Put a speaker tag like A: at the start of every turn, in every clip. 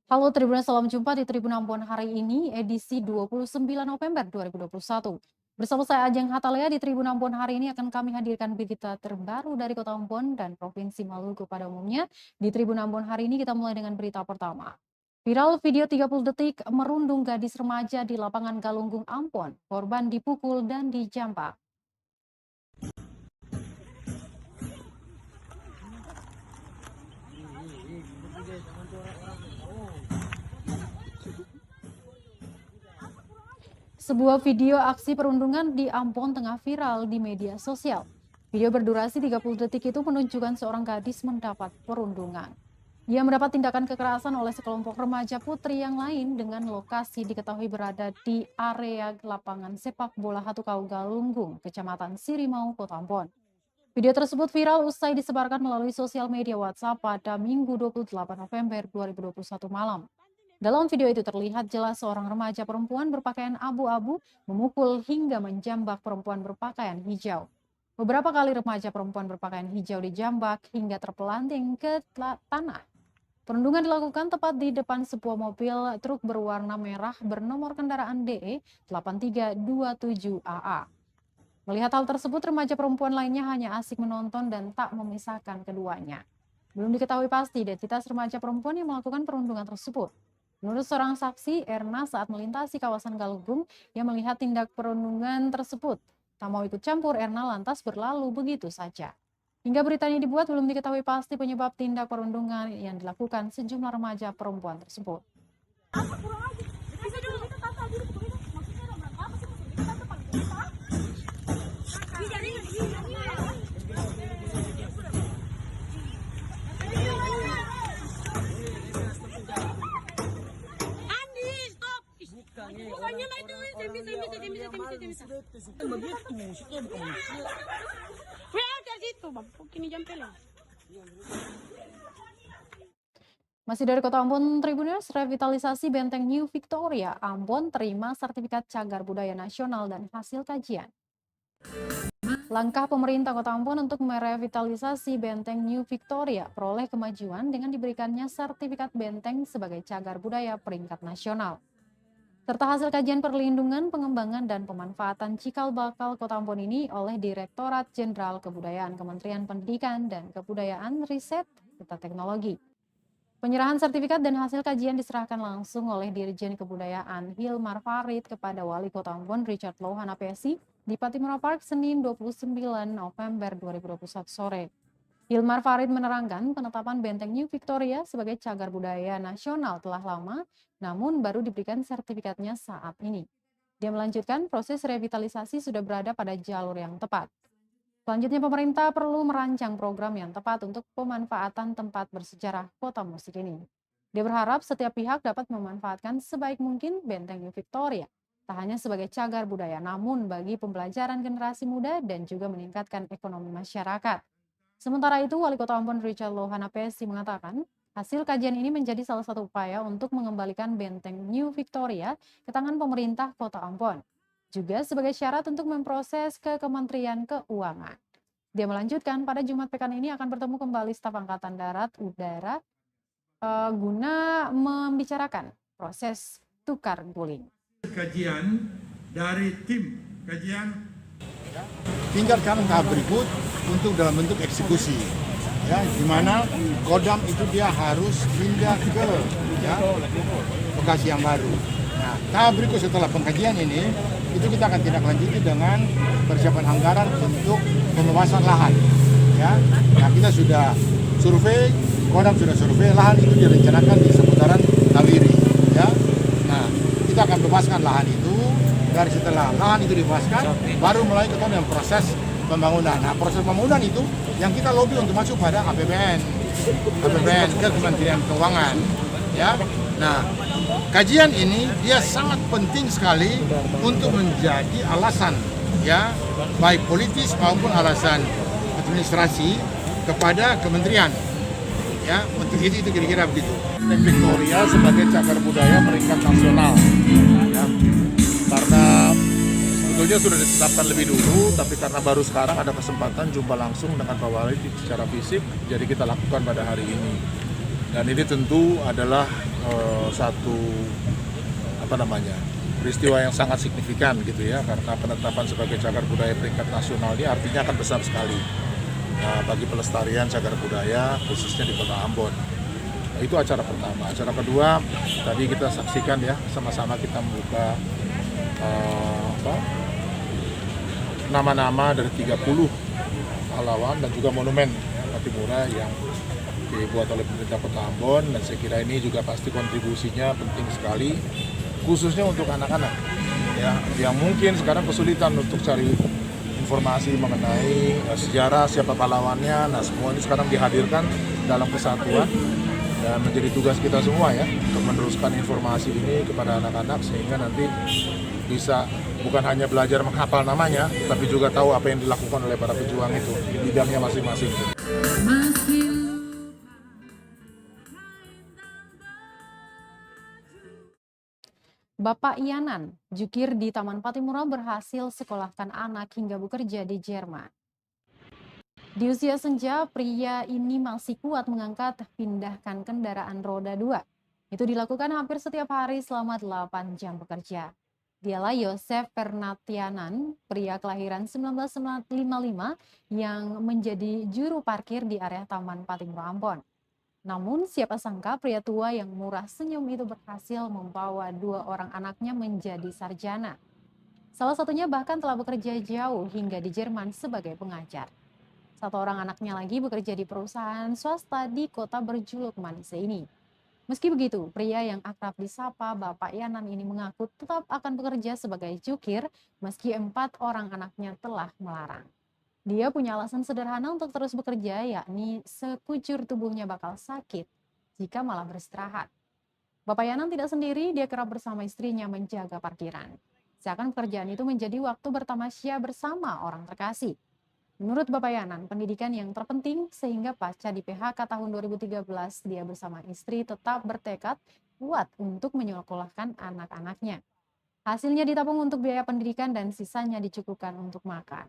A: Halo Tribuners, salam jumpa di Tribun Ambon hari ini, edisi 29 November 2021. Bersama saya Ajeng Hatalea di Tribun Ambon hari ini akan kami hadirkan berita terbaru dari Kota Ambon dan Provinsi Maluku pada umumnya. Di Tribun Ambon hari ini kita mulai dengan berita pertama. Viral video 30 detik merundung gadis remaja di lapangan Galunggung Ambon. Korban dipukul dan dijambak. Sebuah video aksi perundungan di Ambon tengah viral di media sosial. Video berdurasi 30 detik itu menunjukkan seorang gadis mendapat perundungan. Ia mendapat tindakan kekerasan oleh sekelompok remaja putri yang lain dengan lokasi diketahui berada di area lapangan sepak bola Hatukau Galunggung, Kecamatan Sirimau, Kota Ambon. Video tersebut viral usai disebarkan melalui sosial media WhatsApp pada Minggu 28 November 2021 malam. Dalam video itu terlihat jelas seorang remaja perempuan berpakaian abu-abu memukul hingga menjambak perempuan berpakaian hijau. Beberapa kali remaja perempuan berpakaian hijau dijambak hingga terpelanting ke tanah. Perundungan dilakukan tepat di depan sebuah mobil truk berwarna merah bernomor kendaraan DE 8327AA. Melihat hal tersebut, remaja perempuan lainnya hanya asik menonton dan tak memisahkan keduanya. Belum diketahui pasti identitas remaja perempuan yang melakukan perundungan tersebut. Menurut seorang saksi, Erna saat melintasi kawasan Galunggung yang melihat tindak perundungan tersebut. Tak mau ikut campur, Erna lantas berlalu begitu saja. Hingga berita ini dibuat, belum diketahui pasti penyebab tindak perundungan yang dilakukan sejumlah remaja perempuan tersebut. Masih dari Kota Ambon, Tribuners, revitalisasi Benteng New Victoria Ambon terima sertifikat cagar budaya nasional dan hasil kajian. Langkah pemerintah Kota Ambon untuk merevitalisasi Benteng New Victoria peroleh kemajuan dengan diberikannya sertifikat benteng sebagai cagar budaya peringkat nasional. Serta hasil kajian perlindungan, pengembangan, dan pemanfaatan cikal bakal Kota Ambon ini oleh Direktorat Jenderal Kebudayaan Kementerian Pendidikan dan Kebudayaan, Riset, serta Teknologi. Penyerahan sertifikat dan hasil kajian diserahkan langsung oleh Dirjen Kebudayaan Hilmar Farid kepada Wali Kota Ambon Richard Louhan APSI di Patimura Park Senin 29 November 2021 sore. Hilmar Farid menerangkan penetapan Benteng New Victoria sebagai cagar budaya nasional telah lama, namun baru diberikan sertifikatnya saat ini. Dia melanjutkan proses revitalisasi sudah berada pada jalur yang tepat. Selanjutnya pemerintah perlu merancang program yang tepat untuk pemanfaatan tempat bersejarah kota musik ini. Dia berharap setiap pihak dapat memanfaatkan sebaik mungkin Benteng New Victoria, tak hanya sebagai cagar budaya, namun bagi pembelajaran generasi muda dan juga meningkatkan ekonomi masyarakat. Sementara itu, Wali Kota Ambon Richard Louhan APSI mengatakan, hasil kajian ini menjadi salah satu upaya untuk mengembalikan Benteng New Victoria ke tangan pemerintah Kota Ambon, juga sebagai syarat untuk memproses ke Kementerian Keuangan. Dia melanjutkan, pada Jumat pekan ini akan bertemu kembali staf Angkatan Darat Udara guna membicarakan proses tukar guling.
B: Kajian dari tim kajian
C: tinggal sekarang tahap berikut untuk dalam bentuk eksekusi, ya, di mana Kodam itu dia harus pindah ke lokasi yang baru. Nah, tahap berikut setelah pengkajian ini, itu kita akan tindak lanjuti dengan persiapan anggaran untuk pembebasan lahan. Ya, nah kita sudah survei, Kodam sudah survei lahan itu direncanakan di seputaran Nawiri. Ya, nah kita akan bebaskan lahan itu. Dari setelah lahan itu dibebaskan, baru mulai kita dengan proses pembangunan. Nah, proses pembangunan itu yang kita lobby untuk masuk pada APBN ke Kementerian Keuangan. Ya, nah kajian ini dia sangat penting sekali untuk menjadi alasan, ya, baik politis maupun alasan administrasi kepada kementerian. Ya, untuk itu kira-kira begitu.
D: Victoria sebagai cagar budaya peringkat nasional. Ya. Karena sebetulnya sudah ditetapkan lebih dulu, tapi karena baru sekarang ada kesempatan jumpa langsung dengan Pak Wali secara fisik, jadi kita lakukan pada hari ini. Dan ini tentu adalah satu peristiwa yang sangat signifikan gitu ya, karena penetapan sebagai cagar budaya peringkat nasional ini artinya akan besar sekali bagi pelestarian cagar budaya khususnya di Kota Ambon. Itu acara pertama. Acara kedua tadi kita saksikan ya, sama-sama kita membuka nama-nama dari 30 pahlawan dan juga monumen Patimura yang dibuat oleh pemerintah Kota Ambon, dan saya kira ini juga pasti kontribusinya penting sekali khususnya untuk anak-anak ya, yang mungkin sekarang kesulitan untuk cari informasi mengenai sejarah, siapa pahlawannya. Nah, semua ini sekarang dihadirkan dalam kesatuan dan menjadi tugas kita semua ya untuk meneruskan informasi ini kepada anak-anak sehingga nanti bisa bukan hanya belajar menghafal namanya, tapi juga tahu apa yang dilakukan oleh para pejuang itu di bidangnya masing-masing.
A: Bapak Yanan, jukir di Taman Patimura, berhasil sekolahkan anak hingga bekerja di Jerman. Di usia senja, pria ini masih kuat mengangkat pindahkan kendaraan roda 2. Itu dilakukan hampir setiap hari selama 8 jam bekerja. Dialah Yosef Pernatianan, pria kelahiran 1955 yang menjadi juru parkir di area Taman Patimura Ambon. Namun siapa sangka pria tua yang murah senyum itu berhasil membawa 2 orang anaknya menjadi sarjana. Salah satunya bahkan telah bekerja jauh hingga di Jerman sebagai pengajar. 1 orang anaknya lagi bekerja di perusahaan swasta di kota berjuluk manis ini. Meski begitu, pria yang akrab disapa Bapak Yanan ini mengaku tetap akan bekerja sebagai jukir meski 4 orang anaknya telah melarang. Dia punya alasan sederhana untuk terus bekerja, yakni sekujur tubuhnya bakal sakit jika malah beristirahat. Bapak Yanan tidak sendiri, dia kerap bersama istrinya menjaga parkiran. Seakan pekerjaan itu menjadi waktu bertamasya bersama orang terkasih. Menurut Bapak Yanan, pendidikan yang terpenting sehingga pasca di PHK tahun 2013, dia bersama istri tetap bertekad kuat untuk menyekolahkan anak-anaknya. Hasilnya ditabung untuk biaya pendidikan dan sisanya dicukupkan untuk makan.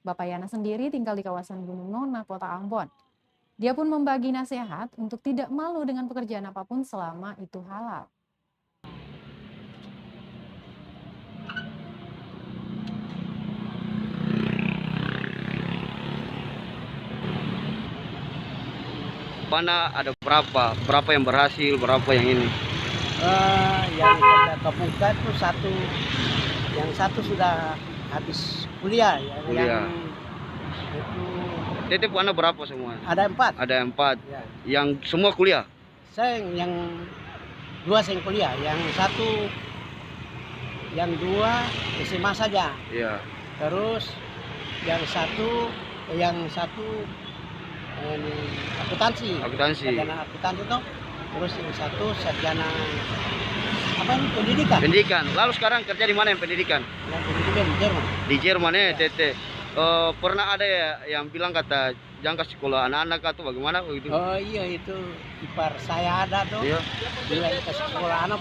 A: Bapak Yana sendiri tinggal di kawasan Gunung Nona, Kota Ambon. Dia pun membagi nasihat untuk tidak malu dengan pekerjaan apapun selama itu halal.
E: Mana ada berapa yang berhasil, berapa yang ini?
F: Yang kerja kebuka itu yang satu sudah habis kuliah,
E: Kuliah.
F: yang itu
E: Tete mana berapa semua?
F: ada 4.
E: Ada 4.
F: Ya.
E: Yang semua kuliah?
F: Saya yang 2 saya kuliah, yang 2 SMA saja.
E: Iya.
F: Terus yang satu akuntansi. Sarjana akuntansi itu. Terus yang satu sarjana pendidikan.
E: Lalu sekarang kerja di mana yang pendidikan?
F: Yang pendidikan di Jerman.
E: Di Jerman ya, Tete. Pernah ada ya yang bilang kata jangan kasih sekolah anak-anak atau bagaimana begitu?
F: Oh iya, itu ipar saya ada tuh.
E: Iya.
F: Bila kasih sekolah anak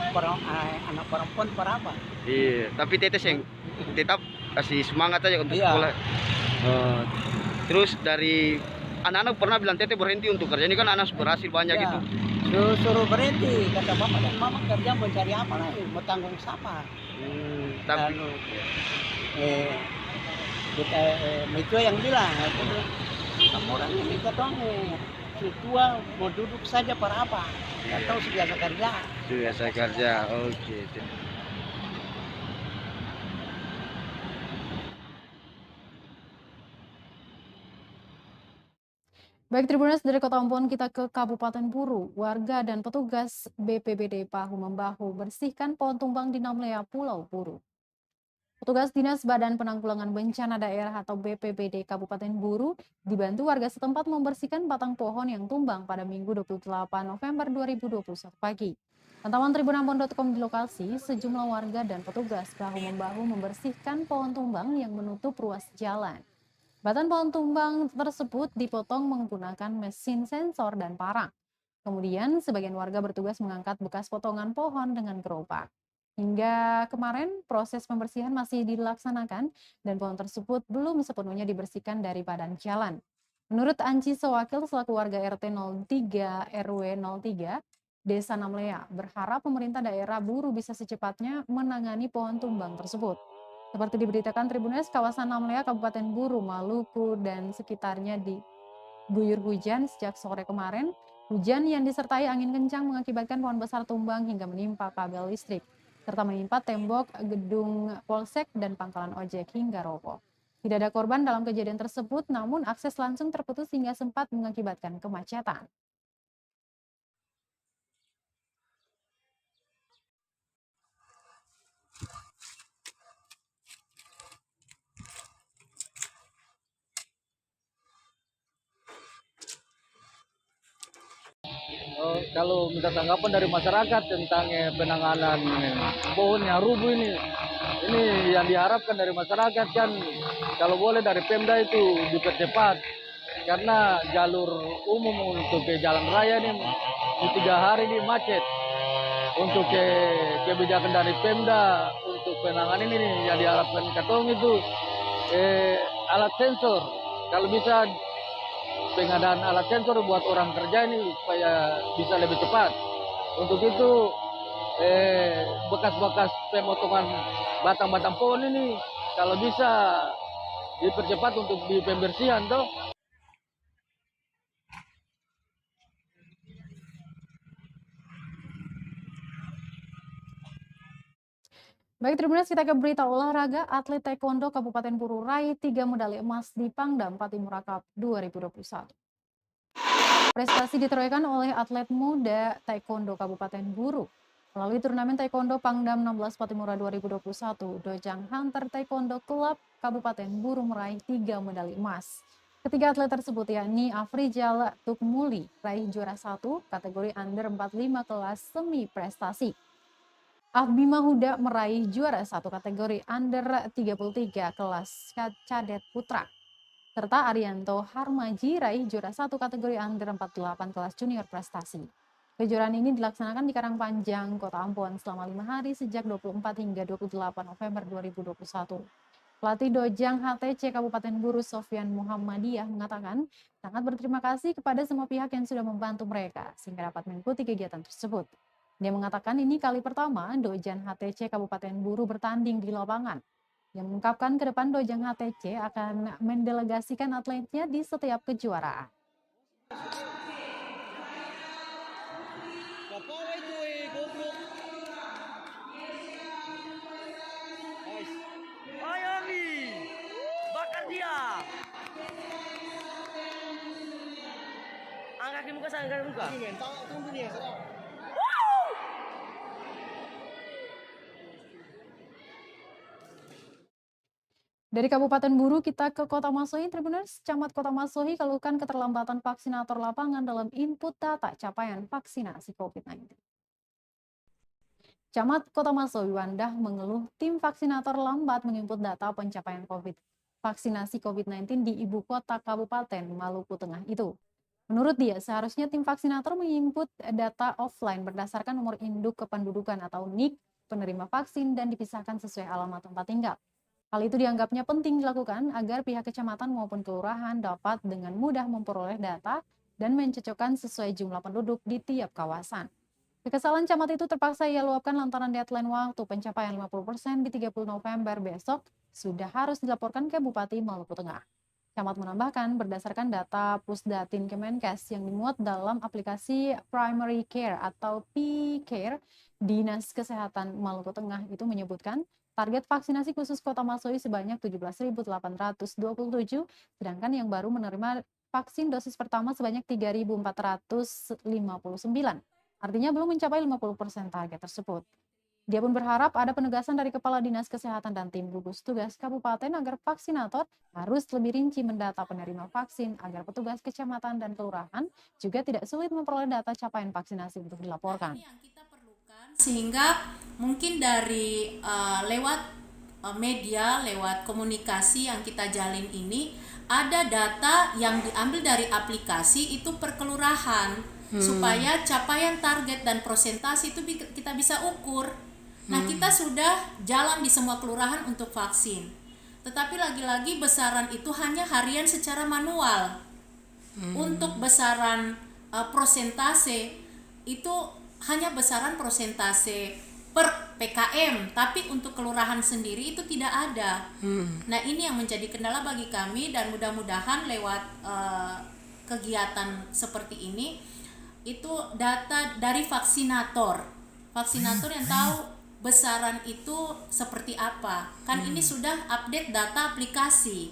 F: perempuan berapa?
E: Iya, tapi Tete yang tetap kasih semangat aja untuk
F: Iya.
E: sekolah. Terus dari anak-anak pernah bilang Tete berhenti untuk kerja, ini kan anak berhasil banyak
F: Iya.
E: gitu.
F: Suruh berhenti, kata bapak, dan mama kerja mau cari apa lagi, mau tanggung siapa?
E: Tapi
F: Lalu kita itu yang bilang, kamu orang ini katong tua mau duduk saja para apa? Atau biasa kerja.
E: sudah saya kerja. Oke.
A: Baik Tribuners, dari Kota Ambon kita ke Kabupaten Buru. Warga dan petugas BPBD bahu-membahu bersihkan pohon tumbang di Namlea, Pulau Buru. Petugas Dinas Badan Penanggulangan Bencana Daerah atau BPBD Kabupaten Buru dibantu warga setempat membersihkan batang pohon yang tumbang pada Minggu 28 November 2021 pagi. Pantauan tribunambon.com di lokasi, sejumlah warga dan petugas bahu-membahu membersihkan pohon tumbang yang menutup ruas jalan. Batang pohon tumbang tersebut dipotong menggunakan mesin sensor dan parang. Kemudian sebagian warga bertugas mengangkat bekas potongan pohon dengan gerobak. Hingga kemarin proses pembersihan masih dilaksanakan dan pohon tersebut belum sepenuhnya dibersihkan dari badan jalan. Menurut Anci Sewakil selaku warga RT 03 RW 03, Desa Namlea berharap pemerintah daerah Buru bisa secepatnya menangani pohon tumbang tersebut. Seperti diberitakan Tribunnews, kawasan Namlea, Kabupaten Buru, Maluku, dan sekitarnya diguyur hujan sejak sore kemarin. Hujan yang disertai angin kencang mengakibatkan pohon besar tumbang hingga menimpa kabel listrik, serta menimpa tembok gedung polsek dan pangkalan ojek hingga roboh. Tidak ada korban dalam kejadian tersebut, namun akses langsung terputus hingga sempat mengakibatkan kemacetan.
G: Kalau minta tanggapan dari masyarakat tentang penanganan pohon yang rubuh ini yang diharapkan dari masyarakat kan kalau boleh dari Pemda itu dipercepat karena jalur umum untuk ke jalan raya ini di 3 hari ini macet. Untuk kebijakan dari Pemda untuk penanganan ini yang diharapkan katong itu alat sensor, kalau bisa pengadaan alat sensor buat orang kerja ini supaya bisa lebih cepat. Untuk itu bekas-bekas pemotongan batang-batang pohon ini kalau bisa dipercepat untuk di pembersihan toh.
A: Baik, Tribunnews, kita ke berita olahraga. Atlet taekwondo Kabupaten Buru raih 3 medali emas di Pangdam Patimura Cup 2021. Prestasi ditorehkan oleh atlet muda taekwondo Kabupaten Buru. Melalui turnamen taekwondo Pangdam 16 Patimura 2021, Dojang Hunter Taekwondo Club Kabupaten Buru meraih 3 medali emas. Ketiga atlet tersebut yakni Afrijal Tukmuli raih juara 1 kategori under 45 kelas semi prestasi. Abima Huda meraih juara 1 kategori under 33 kelas cadet putra. Serta Arianto Harmaji raih juara 1 kategori under 48 kelas junior prestasi. Kejuaraan ini dilaksanakan di Karangpanjang, Kota Ambon selama 5 hari sejak 24 hingga 28 November 2021. Pelatih Dojang HTC Kabupaten Buru Sofyan Muhammadiyah mengatakan sangat berterima kasih kepada semua pihak yang sudah membantu mereka sehingga dapat mengikuti kegiatan tersebut. Dia mengatakan ini kali pertama Dojang HTC Kabupaten Buru bertanding di lapangan. Yang mengungkapkan ke depan Dojang HTC akan mendelegasikan atletnya di setiap kejuaraan.
H: Bakar dia. Angkat di muka saya, angkat di muka.
A: Dari Kabupaten Buru kita ke Kota Masohi, Tribunnews. Camat Kota Masohi keluhkan keterlambatan vaksinator lapangan dalam input data capaian vaksinasi COVID-19. Camat Kota Masohi Wandah mengeluh tim vaksinator lambat menginput data pencapaian vaksinasi COVID-19 di ibu kota Kabupaten Maluku Tengah itu. Menurut dia, seharusnya tim vaksinator menginput data offline berdasarkan nomor induk kependudukan atau NIK penerima vaksin dan dipisahkan sesuai alamat tempat tinggal. Hal itu dianggapnya penting dilakukan agar pihak kecamatan maupun kelurahan dapat dengan mudah memperoleh data dan mencocokkan sesuai jumlah penduduk di tiap kawasan. Kekesalan camat itu terpaksa ia luapkan lantaran deadline waktu pencapaian 50% di 30 November besok sudah harus dilaporkan ke Bupati Maluku Tengah. Camat menambahkan berdasarkan data Pusdatin Kemenkes yang dimuat dalam aplikasi Primary Care atau P-Care, Dinas Kesehatan Maluku Tengah itu menyebutkan target vaksinasi khusus Kota Masohi sebanyak 17.827, sedangkan yang baru menerima vaksin dosis pertama sebanyak 3.459. Artinya belum mencapai 50% target tersebut. Dia pun berharap ada penegasan dari Kepala Dinas Kesehatan dan tim gugus tugas kabupaten agar vaksinator harus lebih rinci mendata penerima vaksin agar petugas kecamatan dan kelurahan juga tidak sulit memperoleh data capaian vaksinasi untuk dilaporkan.
I: Yang kita perlukan sehingga mungkin dari lewat media, lewat komunikasi yang kita jalin ini ada data yang diambil dari aplikasi itu per kelurahan supaya capaian target dan persentase itu kita bisa ukur. Nah, kita sudah jalan di semua kelurahan untuk vaksin. Tetapi lagi-lagi besaran itu hanya harian secara manual. Untuk besaran persentase itu hanya besaran persentase per PKM, tapi untuk kelurahan sendiri itu tidak ada. Nah, ini yang menjadi kendala bagi kami, dan mudah-mudahan lewat kegiatan seperti ini itu data dari vaksinator yang tahu besaran itu seperti apa. Kan ini sudah update data aplikasi.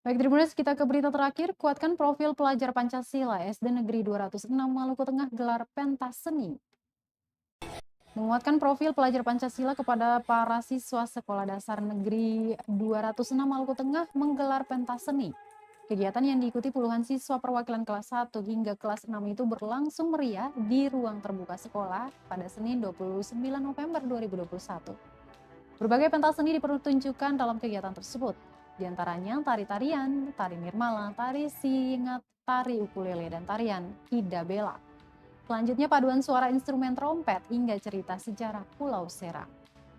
A: Baik, Tribuners, kita ke berita terakhir. Kuatkan profil pelajar Pancasila. SD Negeri 206 Maluku Tengah gelar pentas seni. Menguatkan profil pelajar Pancasila kepada para siswa Sekolah Dasar Negeri 206 Maluku Tengah menggelar pentas seni. Kegiatan yang diikuti puluhan siswa perwakilan kelas 1 hingga kelas 6 itu berlangsung meriah di ruang terbuka sekolah pada Senin 29 November 2021. Berbagai pentas seni dipertunjukkan dalam kegiatan tersebut. Di antaranya tari-tarian, tari nirmala, tari singat, tari ukulele, dan tarian Ida Bela. Selanjutnya paduan suara instrumen trompet hingga cerita sejarah Pulau Sera.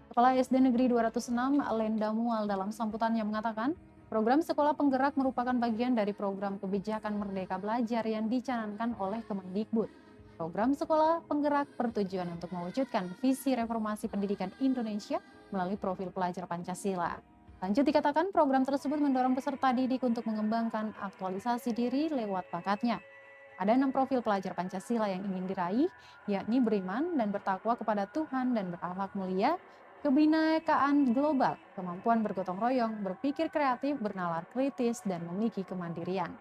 A: Kepala SD Negeri 206 Lenda Mual dalam sambutannya mengatakan, program sekolah penggerak merupakan bagian dari program kebijakan Merdeka Belajar yang dicanangkan oleh Kemendikbud. Program sekolah penggerak bertujuan untuk mewujudkan visi reformasi pendidikan Indonesia melalui profil pelajar Pancasila. Lanjut dikatakan, program tersebut mendorong peserta didik untuk mengembangkan aktualisasi diri lewat bakatnya. Ada 6 profil pelajar Pancasila yang ingin diraih, yakni beriman dan bertakwa kepada Tuhan dan berakhlak mulia, kebinekaan global, kemampuan bergotong royong, berpikir kreatif, bernalar kritis, dan memiliki kemandirian.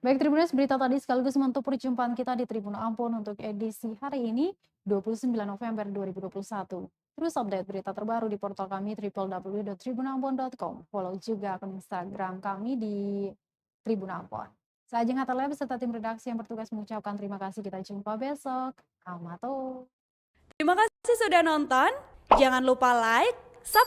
A: Baik, Tribuners, berita tadi sekaligus menutup perjumpaan kita di Tribun Ambon untuk edisi hari ini, 29 November 2021. Terus update berita terbaru di portal kami www.tribunambon.com. Follow juga akun Instagram kami di Tribun Ambon. Saya Ajeng Hatalaya beserta tim redaksi yang bertugas mengucapkan terima kasih. Kita jumpa besok. Amato.
J: Terima kasih sudah nonton. Jangan lupa like,